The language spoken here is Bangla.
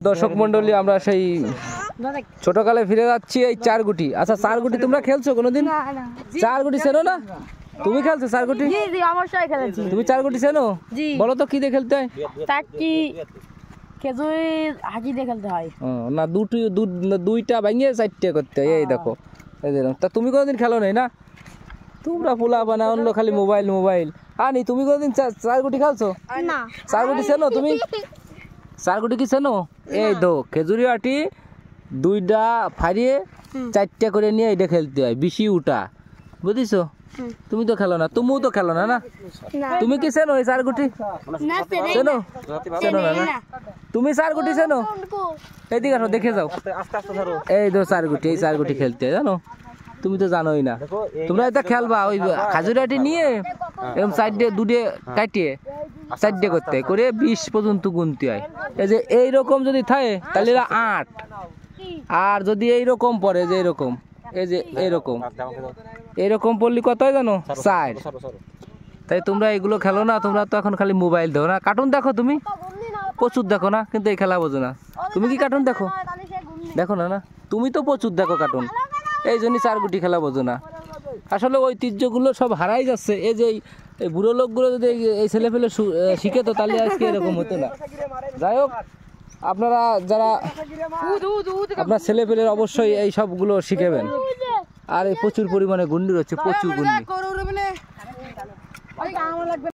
দর্শক মন্ডলী, আমরা সেই ছোটকালে ফিরে যাচ্ছি। এই 4 গুটি। আচ্ছা 4 গুটি তোমরা খেলছো কোনোদিন? 4 গুটি চেনো না? তুমি খেলছো 4 গুটি? জি জি অবশ্যই খেলেছি। তুমি 4 গুটি চেনো? বলো তো কি দিয়ে খেলতে হয়? টাকি খেজুরি হাঁকি দিয়ে খেলতে হয়। না, দুইটা ভাঙিয়ে 4টে করতে হয়। এই দেখো, এই দেখো। তা তুমি কোনোদিন খেলো নাই না? তোমরা পোলা বানা অন্য খালি মোবাইল মোবাইল। আনি তুমি কোনোদিন 4 গুটি খেলছো? না। 4 গুটি চেনো তুমি? 4 গুটি কি চেনো? এই দো খেজুরি আটি দুইটা ফাড়িয়ে 4টে করে নিয়ে এটা খেলতে হয়, বেশি উঠা, বুঝিছো? তুমি তো খেলো না, তুমিও তো খেলো না না? তুমি কি চেনো এই 4 গুটি? চেনো? চেনো না? তুমি 4 গুটি চেনো? এইদিকে আসো, দেখে যাও। এই তো 4 গুটি, এই 4 গুটি খেলতে হয়, জানো? তুমি তো জানোই না। তোমরা এটা খেলবা, ওই খাজুরি আটি নিয়ে এরকম 4টে 2টে কাটিয়ে 4টে করতে হয়, করে 20 পর্যন্ত গুনতে হয়। এই যে এইরকম যদি থাকে তাহলে 8, আর যদি এইরকম পড়ে, যে এইরকম, এই যে এইরকম এইরকম পড়লি কত হয় জানো? 4। তাই তোমরা এগুলো খেলো না? তোমরা তো এখন খালি মোবাইল দেখো না, কার্টুন দেখো, তুমি প্রচুর দেখো না, কিন্তু এই খেলা বোঝো না। তুমি কি কার্টুন দেখো? দেখো না? না, তুমি তো প্রচুর দেখো কার্টুন, এই জন্যই 4 গুটি খেলা বোঝো না। আসলে ঐতিহ্যগুলো সব হারাই যাচ্ছে। এই যে এই বুড়ো লোকগুলো যদি এই ছেলে পেলে শিখে তো তাহলে আজকে এরকম হতো না। যাই হোক, আপনারা যারা আপনার ছেলে পেলের অবশ্যই এই সবগুলো শিখাবেন। আর এই প্রচুর পরিমাণে গুন্ডি হচ্ছে, প্রচুর গুন্ডি।